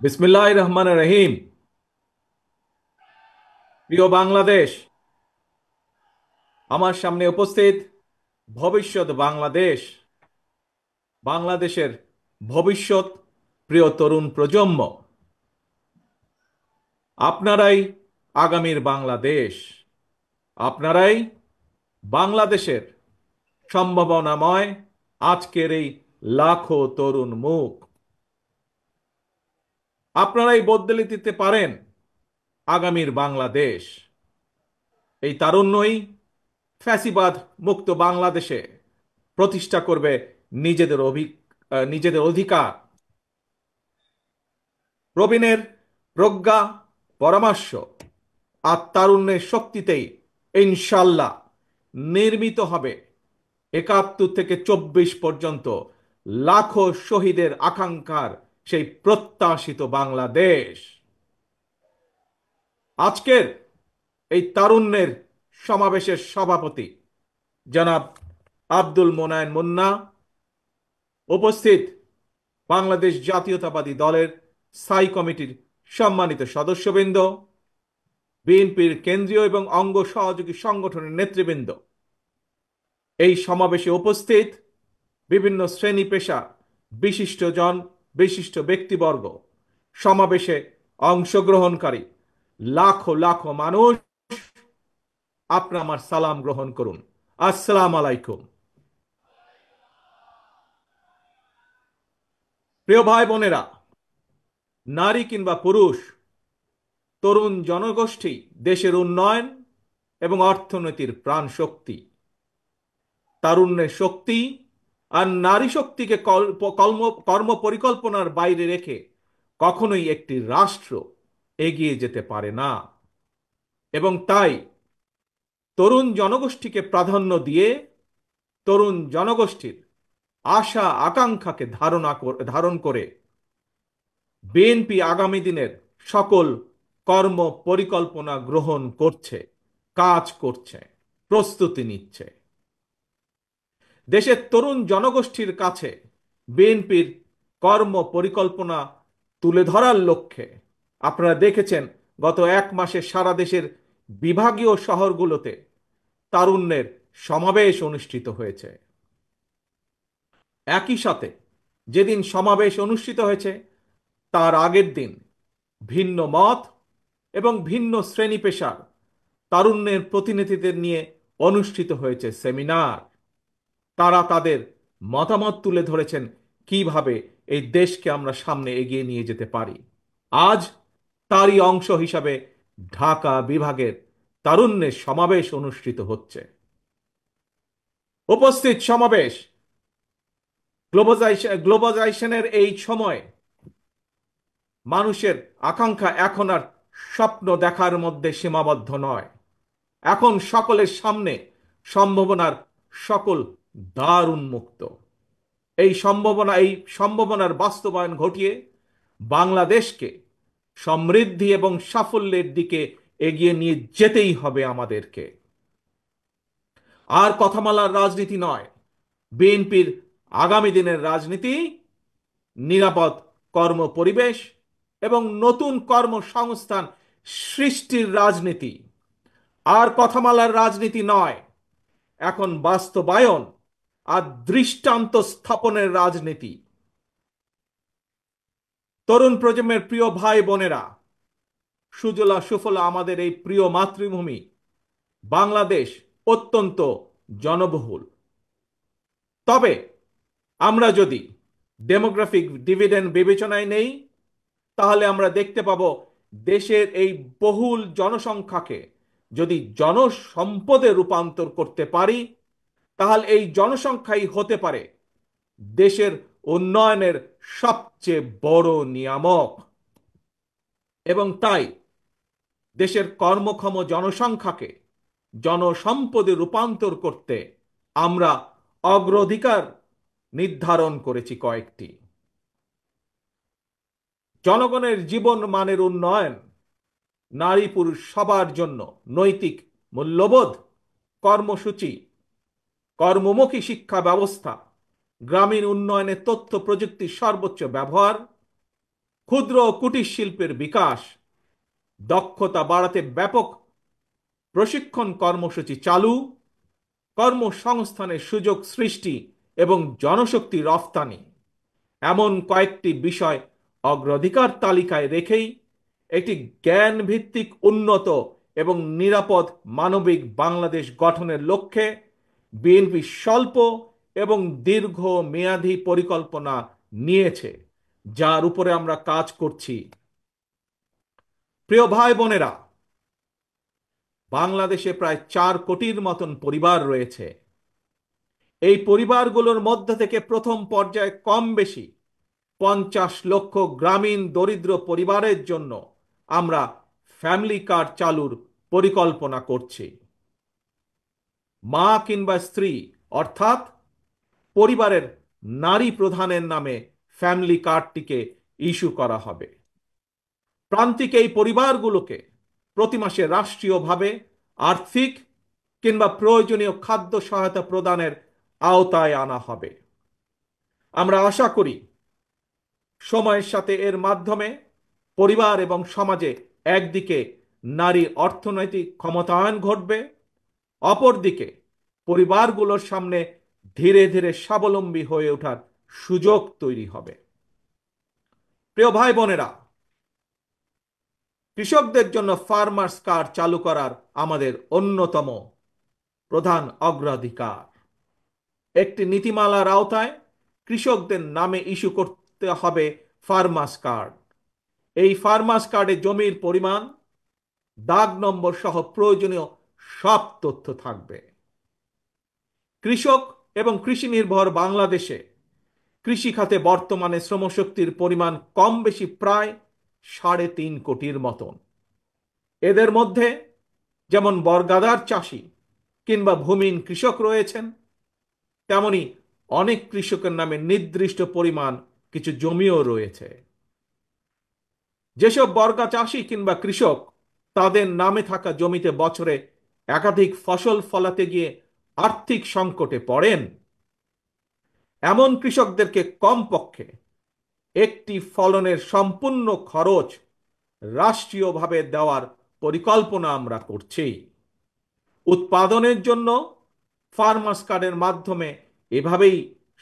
বিসমিল্লাহির রহমানির রহিম। প্রিয় বাংলাদেশ, আমার সামনে উপস্থিত ভবিষ্যৎ বাংলাদেশ, বাংলাদেশের ভবিষ্যৎ প্রিয় তরুণ প্রজন্ম, আপনারাই আগামীর বাংলাদেশ। আপনারাই বাংলাদেশের সম্ভাবনাময় আজকের এই লাখো তরুণ মুখ। আপনারাই বদলে দিতে পারেন আগামীর বাংলাদেশ। এই তারুণ্যই ফ্যাসিবাদ মুক্ত বাংলাদেশে প্রতিষ্ঠা করবে নিজেদের অধিকার। প্রবীণের প্রজ্ঞা, পরামর্শ আর তারুণ্যের শক্তিতেই ইনশাল্লাহ নির্মিত হবে ৭১ থেকে ২৪ পর্যন্ত লাখো শহীদের আকাঙ্ক্ষার সেই প্রত্যাশিত বাংলাদেশ। আজকের এই তারুণ্যের সমাবেশের সভাপতি জনাব আব্দুল মোনায়েন মুন্না, উপস্থিত বাংলাদেশ জাতীয়তাবাদী দলের স্থায়ী কমিটির সম্মানিত সদস্যবৃন্দ, বিএনপির কেন্দ্রীয় এবং অঙ্গ সহযোগী সংগঠনের নেতৃবৃন্দ, এই সমাবেশে উপস্থিত বিভিন্ন শ্রেণী পেশা বিশিষ্টজন, বিশিষ্ট ব্যক্তিবর্গ, সমাবেশে অংশগ্রহণকারী লাখো লাখো মানুষ, আপনারা আমার সালাম গ্রহণ করুন। আসসালাম আলাইকুম। প্রিয় ভাই বোনেরা, নারী কিংবা পুরুষ, তরুণ জনগোষ্ঠী দেশের উন্নয়ন এবং অর্থনীতির প্রাণ শক্তি। তারুণ্যের শক্তি আর নারী শক্তিকে কর্ম পরিকল্পনার বাইরে রেখে কখনোই একটি রাষ্ট্র এগিয়ে যেতে পারে না। এবং তাই তরুণ জনগোষ্ঠীকে প্রাধান্য দিয়ে তরুণ জনগোষ্ঠীর আশা আকাঙ্ক্ষাকে ধারণ করে বিএনপি আগামী দিনের সকল কর্ম পরিকল্পনা গ্রহণ করছে, কাজ করছে, প্রস্তুতি নিচ্ছে। দেশের তরুণ জনগোষ্ঠীর কাছে বিএনপির কর্ম পরিকল্পনা তুলে ধরার লক্ষ্যে আপনারা দেখেছেন গত ১ মাসে সারা দেশের বিভাগীয় শহরগুলোতে তারুণ্যের সমাবেশ অনুষ্ঠিত হয়েছে। একই সাথে যেদিন সমাবেশ অনুষ্ঠিত হয়েছে তার আগের দিন ভিন্ন মত এবং ভিন্ন শ্রেণী পেশার তারুণ্যের প্রতিনিধিদের নিয়ে অনুষ্ঠিত হয়েছে সেমিনার। তারা তাদের মতামত তুলে ধরেছেন কিভাবে এই দেশকে আমরা সামনে এগিয়ে নিয়ে যেতে পারি। আজ তারই অংশ হিসাবে ঢাকা বিভাগের তারুণ্যের সমাবেশ অনুষ্ঠিত হচ্ছে। উপস্থিত সমাবেশ গ্লোবালাইজেশনের এই সময় মানুষের আকাঙ্ক্ষা এখন আর স্বপ্ন দেখার মধ্যে সীমাবদ্ধ নয়। এখন সকলের সামনে সম্ভাবনার সকল দ্বার উন্মুক্ত। এই সম্ভাবনার বাস্তবায়ন ঘটিয়ে বাংলাদেশকে সমৃদ্ধি এবং সাফল্যের দিকে এগিয়ে নিয়ে যেতেই হবে আমাদেরকে। আর কথামালার রাজনীতি নয়, বিএনপির আগামী দিনের রাজনীতি নিরাপদ কর্ম পরিবেশ এবং নতুন কর্মসংস্থান সৃষ্টির রাজনীতি। আর কথামালার রাজনীতি নয়, এখন বাস্তবায়ন আর দৃষ্টান্ত স্থাপনের রাজনীতি। তরুণ প্রজন্মের প্রিয় ভাই বোনেরা, সুজলা সুফলা আমাদের এই প্রিয় মাতৃভূমি বাংলাদেশ অত্যন্ত জনবহুল। তবে আমরা যদি ডেমোগ্রাফিক ডিভিডেন্ড বিবেচনায় নেই, তাহলে আমরা দেখতে পাব দেশের এই বহুল জনসংখ্যাকে যদি জনসম্পদে রূপান্তর করতে পারি, তাহলে এই জনসংখ্যাই হতে পারে দেশের উন্নয়নের সবচেয়ে বড় নিয়ামক। এবং তাই দেশের কর্মক্ষম জনসংখ্যাকে জনসম্পদে রূপান্তর করতে আমরা অগ্রাধিকার নির্ধারণ করেছি কয়েকটি। জনগণের জীবন মানের উন্নয়ন, নারী পুরুষ সবার জন্য নৈতিক মূল্যবোধ কর্মসূচি, কর্মমুখী শিক্ষা ব্যবস্থা, গ্রামীণ উন্নয়নে তথ্য প্রযুক্তির সর্বোচ্চ ব্যবহার, ক্ষুদ্র ও কুটির শিল্পের বিকাশ, দক্ষতা বাড়াতে ব্যাপক প্রশিক্ষণ কর্মসূচি চালু, কর্মসংস্থানের সুযোগ সৃষ্টি এবং জনশক্তি রফতানি, এমন কয়েকটি বিষয় অগ্রাধিকার তালিকায় রেখেই একটি জ্ঞান ভিত্তিক উন্নত এবং নিরাপদ মানবিক বাংলাদেশ গঠনের লক্ষ্যে বিএনপি স্বল্প এবং দীর্ঘ মেয়াদী পরিকল্পনা নিয়েছে, যার উপরে আমরা কাজ করছি। প্রিয় ভাই বোনেরা, বাংলাদেশে প্রায় 4 কোটির মতন পরিবার রয়েছে। এই পরিবারগুলোর মধ্য থেকে প্রথম পর্যায়ে কম বেশি 50 লক্ষ গ্রামীণ দরিদ্র পরিবারের জন্য আমরা ফ্যামিলি কার্ড চালুর পরিকল্পনা করছি। মা কিংবা স্ত্রী অর্থাৎ পরিবারের নারী প্রধানের নামে ফ্যামিলি কার্ডটিকে ইস্যু করা হবে। প্রান্তিক এই পরিবারগুলোকে প্রতি মাসে রাষ্ট্রীয়ভাবে আর্থিক কিংবা প্রয়োজনীয় খাদ্য সহায়তা প্রদানের আওতায় আনা হবে। আমরা আশা করি সময়ের সাথে এর মাধ্যমে পরিবার এবং সমাজে একদিকে নারীর অর্থনৈতিক ক্ষমতায়ন ঘটবে, অপরদিকে পরিবারগুলোর সামনে ধীরে ধীরে স্বাবলম্বী হয়ে ওঠার সুযোগ তৈরি হবে। প্রিয় ভাই বোনেরা, কৃষকদের জন্য ফার্মার্স কার্ড চালু করার আমাদের অন্যতম প্রধান অগ্রাধিকার। একটি নীতিমালার আওতায় কৃষকদের নামে ইস্যু করতে হবে ফার্মার্স কার্ড। এই ফার্মার্স কার্ডে জমির পরিমাণ, দাগ নম্বর সহ প্রয়োজনীয় সব তথ্য থাকবে। কৃষক এবং কৃষি নির্ভর বাংলাদেশে কৃষি খাতে বর্তমানে শ্রমশক্তির পরিমাণ কম বেশি প্রায় 3.5 কোটির মতন। এদের মধ্যে যেমন বর্গাদার চাষি কিংবা ভূমিহীন কৃষক রয়েছেন, তেমনি অনেক কৃষকের নামে নির্দিষ্ট পরিমাণ কিছু জমিও রয়েছে। যেসব বর্গা চাষি কিংবা কৃষক তাদের নামে থাকা জমিতে বছরে একাধিক ফসল ফলাতে গিয়ে আর্থিক সংকটে পড়েন, এমন কৃষকদেরকে কমপক্ষে একটি ফলনের সম্পূর্ণ খরচ রাষ্ট্রীয়ভাবে দেওয়ার পরিকল্পনা আমরা করছি। উৎপাদনের জন্য ফার্মার্স কার্ডের মাধ্যমে এভাবেই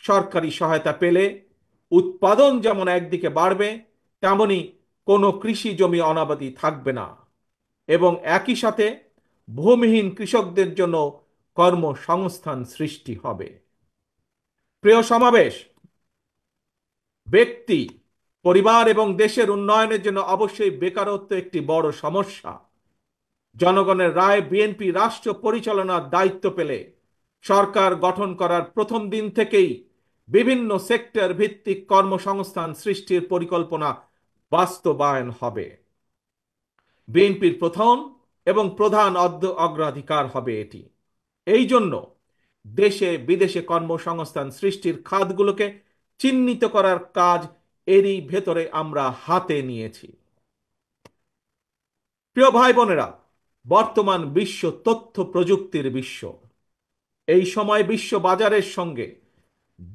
সরকারি সহায়তা পেলে উৎপাদন যেমন একদিকে বাড়বে, তেমনি কোনো কৃষি জমি অনাবাদি থাকবে না এবং একই সাথে ভূমিহীন কৃষকদের জন্য কর্মসংস্থান সৃষ্টি হবে। প্রিয় সমাবেশ, ব্যক্তি, পরিবার এবং দেশের উন্নয়নের জন্য অবশ্যই বেকারত্ব একটি বড় সমস্যা। জনগণের রায় বিএনপি রাষ্ট্র পরিচালনার দায়িত্ব পেলে সরকার গঠন করার প্রথম দিন থেকেই বিভিন্ন সেক্টর ভিত্তিক কর্মসংস্থান সৃষ্টির পরিকল্পনা বাস্তবায়ন হবে। বিএনপির প্রথম এবং প্রধান অগ্রাধিকার হবে এটি। এই জন্য দেশে বিদেশে কর্মসংস্থান সৃষ্টির খাতগুলোকে চিহ্নিত করার কাজ এরই ভেতরে আমরা হাতে নিয়েছি। প্রিয় ভাই বোনেরা, বর্তমান বিশ্ব তথ্য প্রযুক্তির বিশ্ব। এই সময় বিশ্ব বাজারের সঙ্গে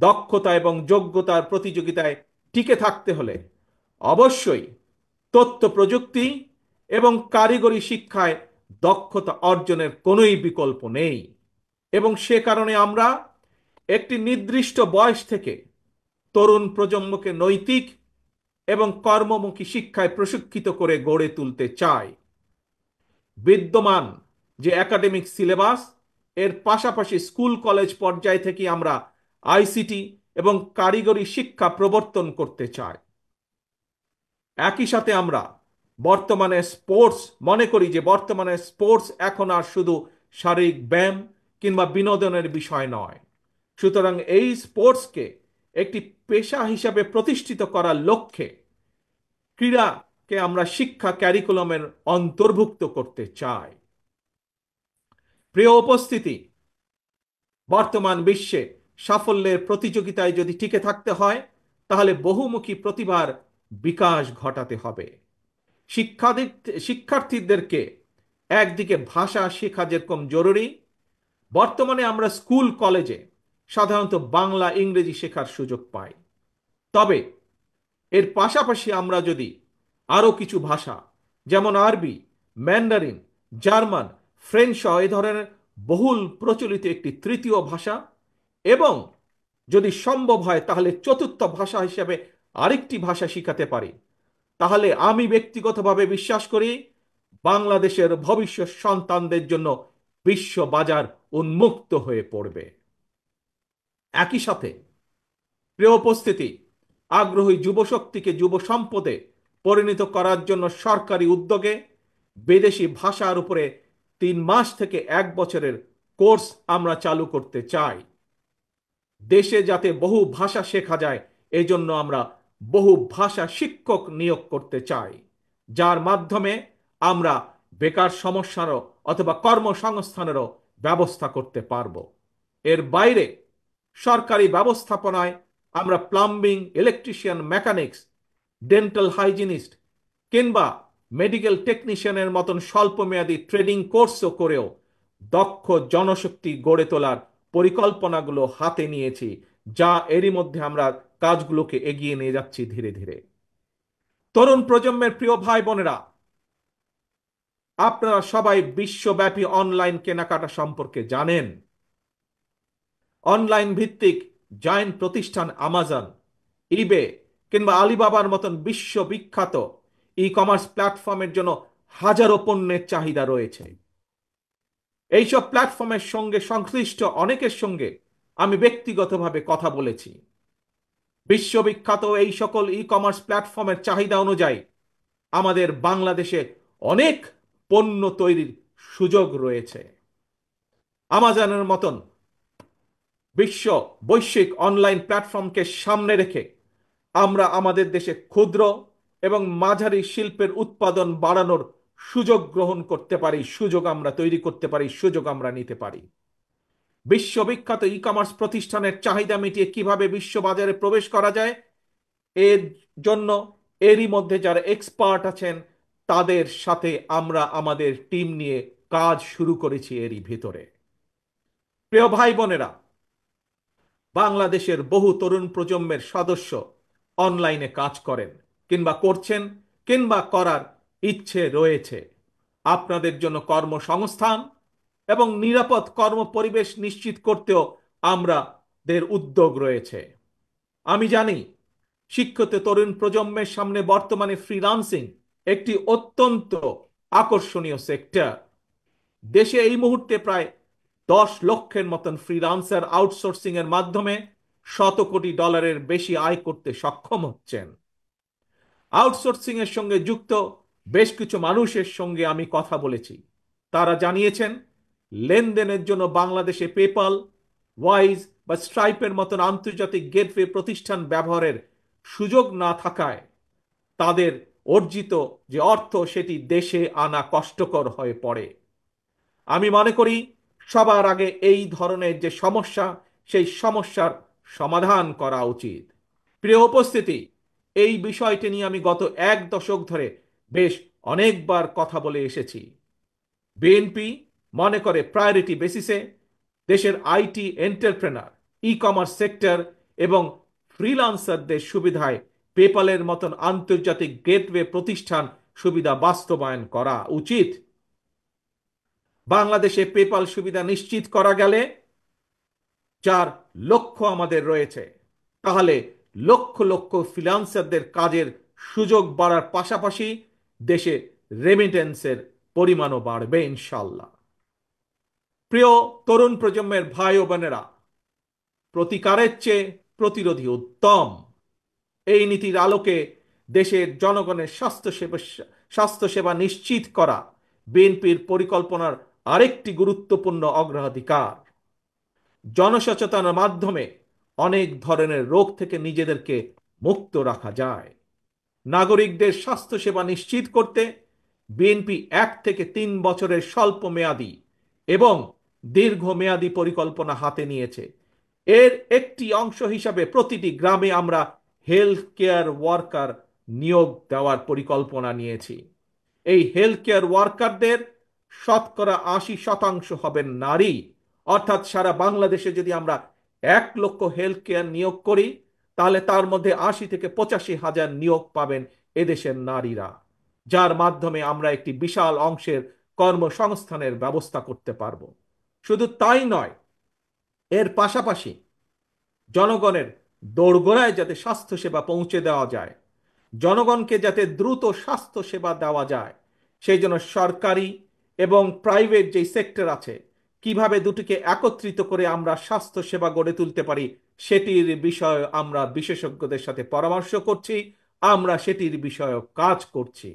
দক্ষতা এবং যোগ্যতার প্রতিযোগিতায় টিকে থাকতে হলে অবশ্যই তথ্য প্রযুক্তি এবং কারিগরি শিক্ষায় দক্ষতা অর্জনের কোনোই বিকল্প নেই এবং সে কারণে আমরা একটি নির্দিষ্ট বয়স থেকে তরুণ প্রজন্মকে নৈতিক এবং কর্মমুখী শিক্ষায় প্রশিক্ষিত করে গড়ে তুলতে চাই। বিদ্যমান যে একাডেমিক সিলেবাস, এর পাশাপাশি স্কুল কলেজ পর্যায় থেকে আমরা আইসিটি এবং কারিগরি শিক্ষা প্রবর্তন করতে চাই। একই সাথে আমরা বর্তমানে মনে করি যে বর্তমানে স্পোর্টস এখন আর শুধু শারীরিক ব্যায়াম কিংবা বিনোদনের বিষয় নয়। সুতরাং এই স্পোর্টসকে একটি পেশা হিসাবে প্রতিষ্ঠিত করার লক্ষ্যে ক্রীড়াকে আমরা শিক্ষা ক্যারিকুলামের অন্তর্ভুক্ত করতে চাই। প্রিয় উপস্থিতি, বর্তমান বিশ্বে সাফল্যের প্রতিযোগিতায় যদি টিকে থাকতে হয় তাহলে বহুমুখী প্রতিভার বিকাশ ঘটাতে হবে। শিক্ষার্থীদেরকে একদিকে ভাষা শেখা যেরকম জরুরি, বর্তমানে আমরা স্কুল কলেজে সাধারণত বাংলা ইংরেজি শেখার সুযোগ পাই। তবে এর পাশাপাশি আমরা যদি আরও কিছু ভাষা যেমন আরবি, ম্যান্ডারিন, জার্মান, ফ্রেঞ্চ সহ এ ধরনের বহুল প্রচলিত একটি তৃতীয় ভাষা এবং যদি সম্ভব হয় তাহলে চতুর্থ ভাষা হিসেবে আরেকটি ভাষা শিখাতে পারি, তাহলে আমি ব্যক্তিগতভাবে বিশ্বাস করি বাংলাদেশের ভবিষ্যৎ সন্তানদের জন্য বিশ্ব বাজার উন্মুক্ত হয়ে পড়বে। একই সাথে প্রিয় উপস্থিতি, আগ্রহী যুবশক্তিকে যুব সম্পদে পরিণত করার জন্য সরকারি উদ্যোগে বিদেশি ভাষার উপরে 3 মাস থেকে 1 বছরের কোর্স আমরা চালু করতে চাই। দেশে যাতে বহু ভাষা শেখা যায় এই জন্য আমরা বহু ভাষা শিক্ষক নিয়োগ করতে চাই, যার মাধ্যমে আমরা বেকার সমস্যারও অথবা কর্মসংস্থানেরও ব্যবস্থা করতে পারব। এর বাইরে সরকারি ব্যবস্থাপনায় আমরা plumbing, electrician, mechanics, dental hygienist কিংবা মেডিকেল টেকনিশিয়ানের মতন স্বল্পমেয়াদী ট্রেনিং কোর্সও করেও দক্ষ জনশক্তি গড়ে তোলার পরিকল্পনাগুলো হাতে নিয়েছি, যা এরই মধ্যে আমরা কাজগুলোকে এগিয়ে নিয়ে যাচ্ছি ধীরে ধীরে। তরুণ প্রজন্মের প্রিয় ভাই বোনেরা, আপনারা সবাই বিশ্বব্যাপী অনলাইন কেনাকাটা সম্পর্কে জানেন। অনলাইন ভিত্তিক জায়ান্ট প্রতিষ্ঠান আমাজন, ইবে কিংবা আলিবাবার মতন বিশ্ববিখ্যাত ই কমার্স প্ল্যাটফর্মের জন্য হাজারো পণ্যের চাহিদা রয়েছে। এইসব প্ল্যাটফর্মের সঙ্গে সংশ্লিষ্ট অনেকের সঙ্গে আমি ব্যক্তিগতভাবে কথা বলেছি। বিশ্ববিখ্যাত এই সকল ই কমার্স প্ল্যাটফর্মের চাহিদা অনুযায়ী আমাদের বাংলাদেশে অনেক পণ্য তৈরির সুযোগ রয়েছে। আমাজনের মতন বৈশ্বিক অনলাইন প্ল্যাটফর্মকে সামনে রেখে আমরা আমাদের দেশে ক্ষুদ্র এবং মাঝারি শিল্পের উৎপাদন বাড়ানোর সুযোগ গ্রহণ করতে পারি, সুযোগ আমরা তৈরি করতে পারি, সুযোগ আমরা নিতে পারি। বিশ্ববিখ্যাত ই কমার্স প্রতিষ্ঠানের চাহিদা মিটিয়ে কিভাবে বিশ্ববাজারে প্রবেশ করা যায় এর জন্য এরই মধ্যে যারা এক্সপার্ট আছেন তাদের সাথে আমরা আমাদের টিম নিয়ে কাজ শুরু করেছি এরই ভিতরে। প্রিয় ভাই বোনেরা, বাংলাদেশের বহু তরুণ প্রজন্মের সদস্য অনলাইনে কাজ করেন কিংবা করছেন কিংবা করার ইচ্ছে রয়েছে। আপনাদের জন্য কর্মসংস্থান এবং নিরাপদ কর্মপরিবেশ নিশ্চিত করতেও আমাদের উদ্যোগ রয়েছে। আমি জানি শিক্ষিত তরুণ প্রজন্মের সামনে বর্তমানে ফ্রিল্যান্সিং একটি অত্যন্ত আকর্ষণীয় সেক্টর। দেশে এই মুহূর্তে প্রায় 10 লক্ষের মতন ফ্রিল্যান্সার আউটসোর্সিং এর মাধ্যমে $100 কোটি বেশি আয় করতে সক্ষম হচ্ছেন। আউটসোর্সিং এর সঙ্গে যুক্ত বেশ কিছু মানুষের সঙ্গে আমি কথা বলেছি। তারা জানিয়েছেন লেনদেনের জন্য বাংলাদেশে পেপাল, ওয়াইজ বা স্ট্রাইপের মতন আন্তর্জাতিক গেটওয়ে প্রতিষ্ঠান ব্যবহারের সুযোগ না থাকায় তাদের অর্জিত যে অর্থ সেটি দেশে আনা কষ্টকর হয়ে পড়ে। আমি মনে করি সবার আগে এই ধরনের যে সমস্যা সেই সমস্যার সমাধান করা উচিত। প্রিয় উপস্থিতি, এই বিষয়টি নিয়ে আমি গত 1 দশক ধরে বেশ অনেকবার কথা বলে এসেছি। বিএনপি মনে করে প্রায়োরিটি বেসিসে দেশের IT entrepreneur, e commerce sector এবং ফ্রিল্যান্সারদের সুবিধায় পেপালের মতন আন্তর্জাতিক গেটওয়ে প্রতিষ্ঠান সুবিধা বাস্তবায়ন করা উচিত। বাংলাদেশে পেপাল সুবিধা নিশ্চিত করা গেলে, যার লক্ষ্য আমাদের রয়েছে, তাহলে লক্ষ লক্ষ ফ্রিল্যান্সারদের কাজের সুযোগ বাড়ার পাশাপাশি দেশে রেমিটেন্সের পরিমাণও বাড়বে ইনশাল্লাহ। প্রিয় তরুণ প্রজন্মের ভাই ও বোনেরা, প্রতিকারের চেয়ে প্রতিরোধী উত্তম। এই নীতির আলোকে দেশের জনগণের স্বাস্থ্যসেবা নিশ্চিত করা বিএনপির পরিকল্পনার আরেকটি গুরুত্বপূর্ণ অগ্রাধিকার। জনসচেতনার মাধ্যমে অনেক ধরনের রোগ থেকে নিজেদেরকে মুক্ত রাখা যায়। নাগরিকদের স্বাস্থ্যসেবা নিশ্চিত করতে বিএনপি 1 থেকে 3 বছরের স্বল্প মেয়াদী এবং দীর্ঘমেয়াদী পরিকল্পনা হাতে নিয়েছে। এর একটি অংশ হিসাবে প্রতিটি গ্রামে আমরা হেলথ কেয়ার ওয়ার্কার নিয়োগ দেওয়ার পরিকল্পনা নিয়েছি। এই হেলথ কেয়ার ওয়ার্কারদের 80% হবেন নারী। অর্থাৎ সারা বাংলাদেশে যদি আমরা 1 লক্ষ হেলথ কেয়ার নিয়োগ করি তাহলে তার মধ্যে ৮০ থেকে ৮৫ হাজার নিয়োগ পাবেন এদেশের নারীরা, যার মাধ্যমে আমরা একটি বিশাল অংশের কর্মসংস্থানের ব্যবস্থা করতে পারব। শুধু তাই নয়, এর পাশাপাশি জনগণের দোরগোড়ায় যাতে স্বাস্থ্যসেবা পৌঁছে দেওয়া যায়, জনগণকে যাতে দ্রুত স্বাস্থ্য সেবা দেওয়া যায়, সেই জন্য সরকারি এবং প্রাইভেট যেই সেক্টর আছে, কিভাবে দুটিকে একত্রিত করে আমরা স্বাস্থ্য সেবা গড়ে তুলতে পারি, সেটির বিষয়ে আমরা বিশেষজ্ঞদের সাথে পরামর্শ করছি, আমরা সেটির বিষয়ে কাজ করছি।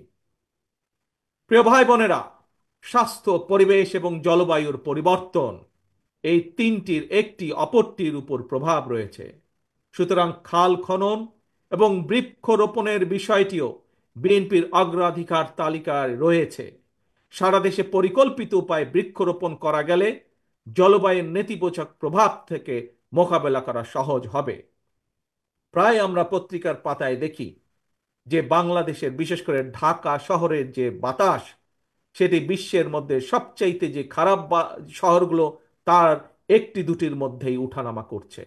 প্রিয় ভাই বোনেরা, স্বাস্থ্য, পরিবেশ এবং জলবায়ুর পরিবর্তন, এই তিনটির একটি অপরটির উপর প্রভাব রয়েছে। সুতরাং খাল খনন এবং বৃক্ষরোপণের বিষয়টিও বিএনপির অগ্রাধিকার তালিকায় রয়েছে। সারা দেশে পরিকল্পিত উপায়ে বৃক্ষরোপণ করা গেলে জলবায়ুর নেতিবাচক প্রভাব থেকে মোকাবেলা করা সহজ হবে। প্রায় আমরা পত্রিকার পাতায় দেখি যে বাংলাদেশের, বিশেষ করে ঢাকা শহরের যে বাতাস, সেটি বিশ্বের মধ্যে সবচাইতে যে খারাপ শহরগুলো তার একটি দুটির মধ্যেই উঠানামা করছে।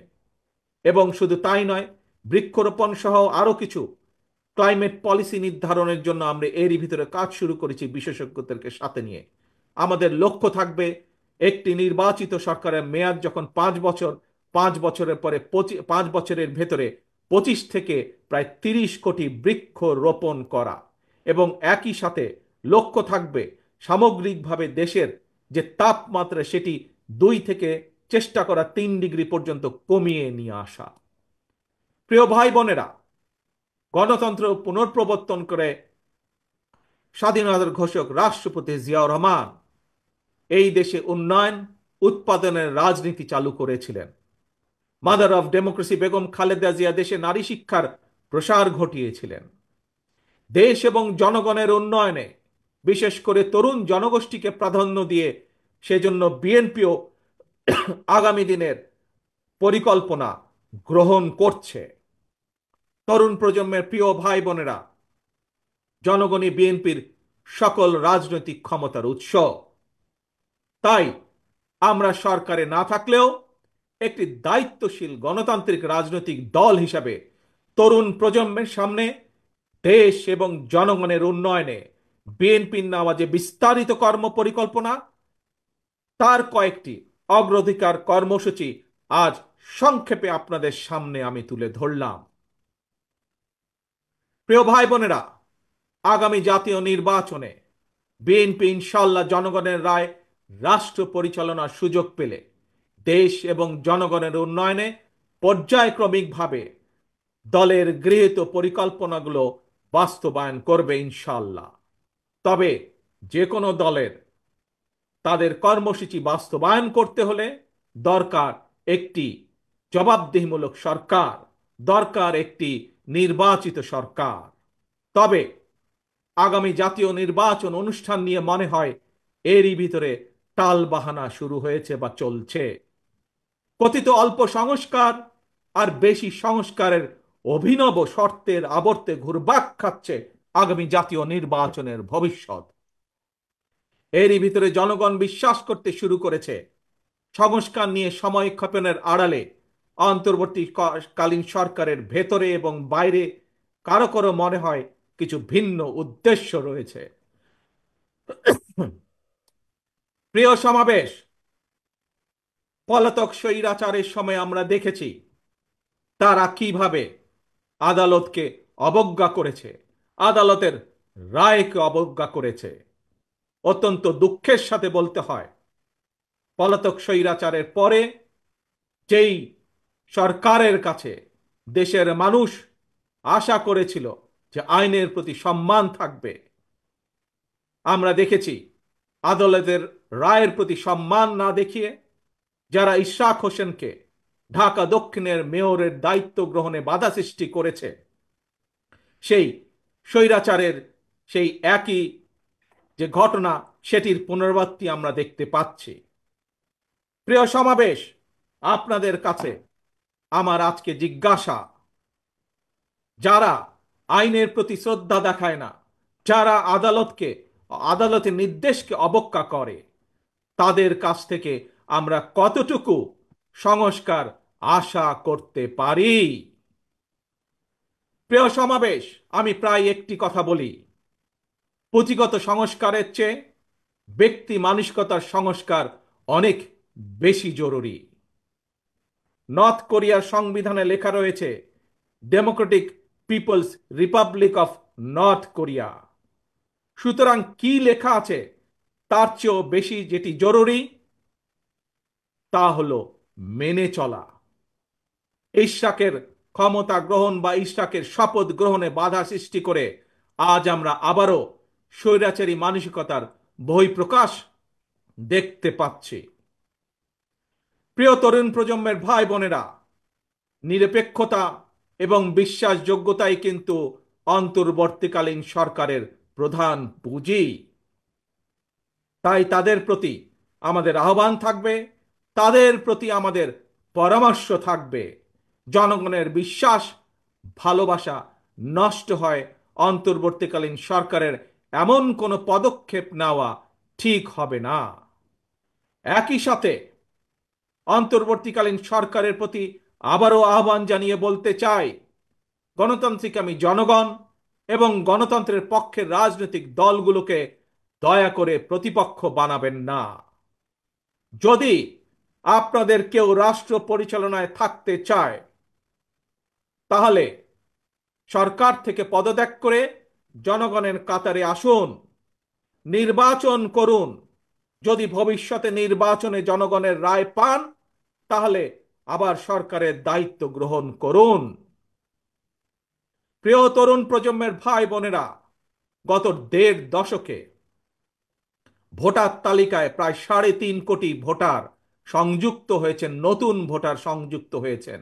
এবং শুধু তাই নয়, বৃক্ষরোপণ সহ আরো কিছু ক্লাইমেট পলিসি নির্ধারণের জন্য আমরা এরই ভিতরে কাজ শুরু করেছি বিশেষজ্ঞদেরকে সাথে নিয়ে। আমাদের লক্ষ্য থাকবে একটি নির্বাচিত সরকারের মেয়াদ যখন 5 বছর, 5 বছরের পরে 5 বছরের ভেতরে 25 থেকে প্রায় 30 কোটি বৃক্ষ রোপণ করা, এবং একই সাথে লক্ষ্য থাকবে সামগ্রিকভাবে দেশের যে তাপমাত্রা সেটি 2 থেকে চেষ্টা করা 3 ডিগ্রি পর্যন্ত কমিয়ে নিয়ে আসা। প্রিয় ভাই বোনেরা, গণতন্ত্র পুনঃপ্রবর্তন করে স্বাধীনতার ঘোষক রাষ্ট্রপতি জিয়াউর রহমান এই দেশে উন্নয়ন উৎপাদনের রাজনীতি চালু করেছিলেন। Mother of democracy Begum Khaleda Zia দেশে নারী শিক্ষার প্রসার ঘটিয়েছিলেন। দেশ এবং জনগণের উন্নয়নে বিশেষ করে তরুণ জনগোষ্ঠীকে প্রাধান্য দিয়ে সেজন্য বিএনপিও আগামী দিনের পরিকল্পনা গ্রহণ করছে। তরুণ প্রজন্মের প্রিয় ভাই বোনেরা, জনগণই বিএনপির সকল রাজনৈতিক ক্ষমতার উৎস। তাই আমরা সরকারে না থাকলেও একটি দায়িত্বশীল গণতান্ত্রিক রাজনৈতিক দল হিসাবে তরুণ প্রজন্মের সামনে দেশ এবং জনগণের উন্নয়নে বিএনপির নেওয়া যে বিস্তারিত কর্ম পরিকল্পনা, তার কয়েকটি অগ্রাধিকার কর্মসূচি আজ সংক্ষেপে আপনাদের সামনে আমি তুলে ধরলাম। প্রিয় ভাই বোনেরা, আগামী জাতীয় নির্বাচনে বিএনপি ইনশাল্লাহ জনগণের রায় রাষ্ট্র পরিচালনার সুযোগ পেলে দেশ এবং জনগণের উন্নয়নে পর্যায়ক্রমিকভাবে দলের গৃহীত পরিকল্পনাগুলো বাস্তবায়ন করবে ইনশাল্লাহ। তবে যে কোনো দলের তাদের কর্মসূচি বাস্তবায়ন করতে হলে দরকার একটি জবাবদিহিমূলক সরকার, দরকার একটি নির্বাচিত সরকার। তবে আগামী জাতীয় নির্বাচন অনুষ্ঠান নিয়ে মনে হয় এরই ভিতরে টালবাহানা শুরু হয়েছে বা চলছে। কথিত অল্প সংস্কার আর বেশি সংস্কারের অভিনব শর্তের আবর্তে ঘুরপাক খাচ্ছে আগামী জাতীয় নির্বাচনের ভবিষ্যৎ। এরই ভিতরে জনগণ বিশ্বাস করতে শুরু করেছে সংস্কার নিয়ে সময়ক্ষেপণের আড়ালে অন্তর্বর্তীকালীন সরকারের ভেতরে এবং বাইরে কারো কারো মনে হয় কিছু ভিন্ন উদ্দেশ্য রয়েছে। প্রিয় সমাবেশ, পলাতক স্বৈরাচারের সময় আমরা দেখেছি তারা কিভাবে আদালতকে অবজ্ঞা করেছে, আদালতের রায়কে অবজ্ঞা করেছে। অত্যন্ত দুঃখের সাথে বলতে হয়, পলাতক স্বৈরাচারের পরে যেই সরকারের কাছে দেশের মানুষ আশা করেছিল যে আইনের প্রতি সম্মান থাকবে, আমরা দেখেছি আদালতের রায়ের প্রতি সম্মান না দেখিয়ে যারা ইশরাক হোসেনকে ঢাকা দক্ষিণের মেয়রের দায়িত্ব গ্রহণে বাধা সৃষ্টি করেছে, সেই স্বৈরাচারের সেই একই যে ঘটনা সেটির পুনরাবৃত্তি আমরা দেখতে পাচ্ছি। প্রিয় সমাবেশ, আপনাদের কাছে আমার আজকে জিজ্ঞাসা, যারা আইনের প্রতি শ্রদ্ধা দেখায় না, যারা আদালতের নির্দেশকে অবজ্ঞা করে, তাদের কাছ থেকে আমরা কতটুকু সংস্কার আশা করতে পারি? প্রিয় সমাবেশ, আমি প্রায় একটি কথা বলি, পুঁথিগত সংস্কারের চেয়ে ব্যক্তি মানসিকতার সংস্কার অনেক বেশি জরুরি। নর্থ কোরিয়ার সংবিধানে লেখা রয়েছে Democratic People's Republic of North Korea. সুতরাং কি লেখা আছে তার চেয়েও বেশি যেটি জরুরি তা হলো মেনে চলা। ইশরাকের ক্ষমতা গ্রহণ বা ইশরাকের শপথ গ্রহণে বাধা সৃষ্টি করে আজ আমরা আবারও স্বৈরাচারী মানসিকতার বহিঃপ্রকাশ দেখতে পাচ্ছি। প্রিয় তরুণ প্রজন্মের ভাই বোনেরা, নিরপেক্ষতা এবং বিশ্বাসযোগ্যতাই কিন্তু অন্তর্বর্তীকালীন সরকারের প্রধান পুঁজি। তাই তাদের প্রতি আমাদের আহ্বান থাকবে, তাদের প্রতি আমাদের পরামর্শ থাকবে। জনগণের বিশ্বাস, ভালোবাসা নষ্ট হয় অন্তর্বর্তীকালীন সরকারের এমন কোনো পদক্ষেপ নেওয়া ঠিক হবে না। একই সাথে অন্তর্বর্তীকালীন সরকারের প্রতি আবারও আহ্বান জানিয়ে বলতে চাই, গণতান্ত্রিক আমি জনগণ এবং গণতন্ত্রের পক্ষের রাজনৈতিক দলগুলোকে দয়া করে প্রতিপক্ষ বানাবেন না। যদি আপনাদের কেউ রাষ্ট্র পরিচালনায় থাকতে চায় তাহলে সরকার থেকে পদত্যাগ করে জনগণের কাতারে আসুন, নির্বাচন করুন। যদি ভবিষ্যতে নির্বাচনে জনগণের রায় পান তাহলে আবার সরকারের দায়িত্ব গ্রহণ করুন। প্রিয় তরুণ প্রজন্মের ভাই বোনেরা, গত ১.৫ দশকে ভোটার তালিকায় প্রায় ৩.৫ কোটি ভোটার সংযুক্ত হয়েছেন, নতুন ভোটার সংযুক্ত হয়েছেন।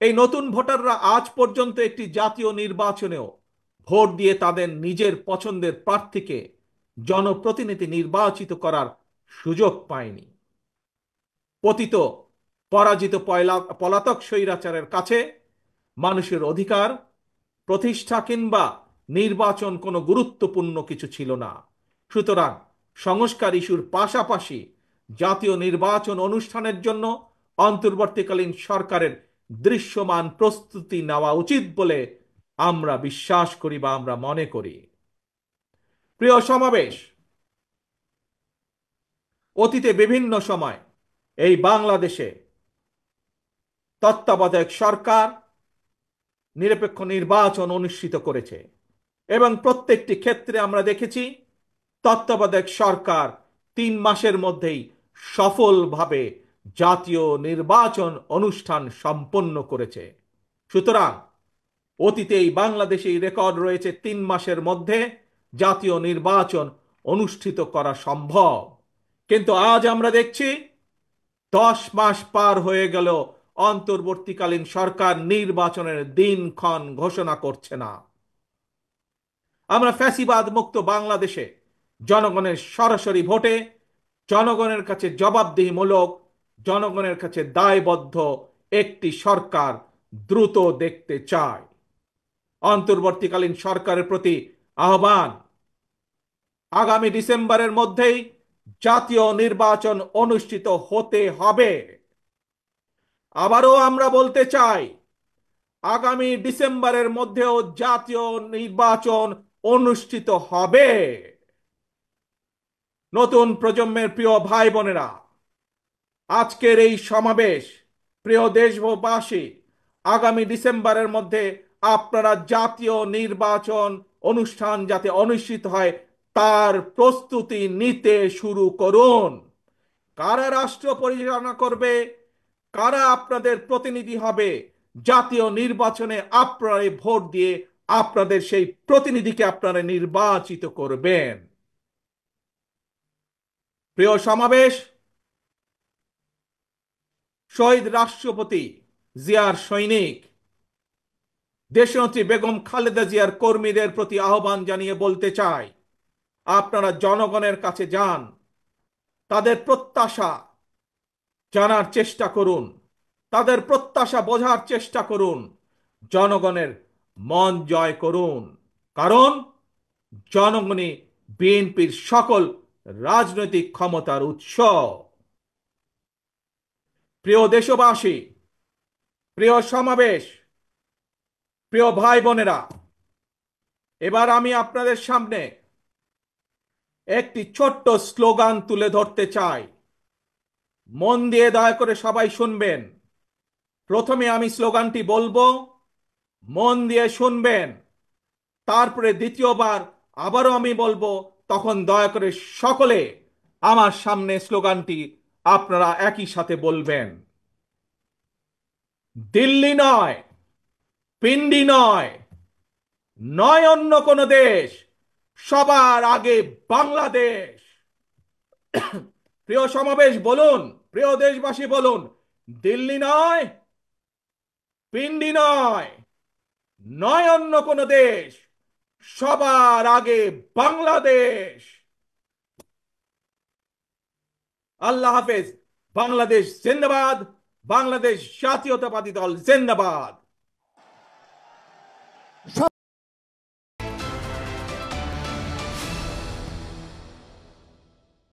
এই নতুন ভোটাররা আজ পর্যন্ত একটি জাতীয় নির্বাচনেও ভোট দিয়ে তাদের নিজের পছন্দের প্রার্থীকে জনপ্রতিনিধি নির্বাচিত করার সুযোগ পায়নি। পতিত পরাজিত পলাতক স্বৈরাচারের কাছে মানুষের অধিকার প্রতিষ্ঠা কিংবা নির্বাচন কোনো গুরুত্বপূর্ণ কিছু ছিল না। সুতরাং সংস্কার ইস্যুর পাশাপাশি জাতীয় নির্বাচন অনুষ্ঠানের জন্য অন্তর্বর্তীকালীন সরকারের দৃশ্যমান প্রস্তুতি নেওয়া উচিত বলে আমরা বিশ্বাস করি বা আমরা মনে করি। প্রিয় সমাবেশ, অতীতে বিভিন্ন সময় এই বাংলাদেশে তত্ত্বাবধায়ক সরকার নিরপেক্ষ নির্বাচন অনুষ্ঠিত করেছে এবং প্রত্যেকটি ক্ষেত্রে আমরা দেখেছি তত্ত্বাবধায়ক সরকার ৩ মাসের মধ্যেই সফলভাবে জাতীয় নির্বাচন অনুষ্ঠান সম্পন্ন করেছে। সুতরাং অতীতেই বাংলাদেশেই রেকর্ড রয়েছে ৩ মাসের মধ্যে জাতীয় নির্বাচন অনুষ্ঠিত করা সম্ভব। কিন্তু আজ আমরা দেখছি ১০ মাস পার হয়ে গেল, অন্তর্বর্তীকালীন সরকার নির্বাচনের দিনক্ষণ ঘোষণা করছে না। আমরা ফ্যাসিবাদ মুক্ত বাংলাদেশে জনগণের সরাসরি ভোটে জনগণের কাছে জবাবদিহিমূলক, জনগণের কাছে দায়বদ্ধ একটি সরকার দ্রুত দেখতে চায়। অন্তর্বর্তীকালীন সরকারের প্রতি আহ্বান, আগামী ডিসেম্বরের মধ্যেই জাতীয় নির্বাচন অনুষ্ঠিত হতে হবে। আবারও আমরা বলতে চাই, আগামী ডিসেম্বরের মধ্যেও জাতীয় নির্বাচন অনুষ্ঠিত হবে। নতুন প্রজন্মের প্রিয় ভাই বোনেরা, আজকের এই সমাবেশ, প্রিয় দেশবাসী, আগামী ডিসেম্বরের মধ্যে আপনারা জাতীয় নির্বাচন অনুষ্ঠান যাতে অনুষ্ঠিত হয় তার প্রস্তুতি নিতে শুরু করুন। কারা রাষ্ট্র পরিচালনা করবে, কারা আপনাদের প্রতিনিধি হবে, জাতীয় নির্বাচনে আপনারা ভোট দিয়ে আপনাদের সেই প্রতিনিধিকে আপনারা নির্বাচিত করবেন। প্রিয় সমাবেশ, শহীদ রাষ্ট্রপতি জিয়ার সৈনিক দেশনেত্রী বেগম খালেদা জিয়ার কর্মীদের প্রতি আহ্বান জানিয়ে বলতে চাই, আপনারা জনগণের কাছে যান, তাদের প্রত্যাশা জানার চেষ্টা করুন, তাদের প্রত্যাশা বোঝার চেষ্টা করুন, জনগণের মন জয় করুন। কারণ জনগণই বিএনপির সকল রাজনৈতিক ক্ষমতার উৎস। প্রিয় দেশবাসী, প্রিয় সমাবেশ, প্রিয় ভাই বোনেরা, এবার আমি আপনাদের সামনে একটি ছোট্ট স্লোগান তুলে ধরতে চাই। মন দিয়ে দয়া করে সবাই শুনবেন। প্রথমে আমি স্লোগানটি বলবো, মন দিয়ে শুনবেন। তারপরে দ্বিতীয়বার আবারও আমি বলবো, তখন দয়া করে সকলে আমার সামনে স্লোগানটি আপনারা একই সাথে বলবেন। দিল্লি নয়, পিন্ডি নয়, নয় অন্য কোনো দেশ, সবার আগে বাংলাদেশ। প্রিয় সমাবেশ বলুন, প্রিয় দেশবাসী বলুন, দিল্লি নয়, পিন্ডি নয়, নয় অন্য কোনো দেশ, সবার আগে বাংলাদেশ। আল্লাহ হাফেজ। বাংলাদেশ জিন্দাবাদ। বাংলাদেশ জাতীয়তাবাদী দল জিন্দাবাদ।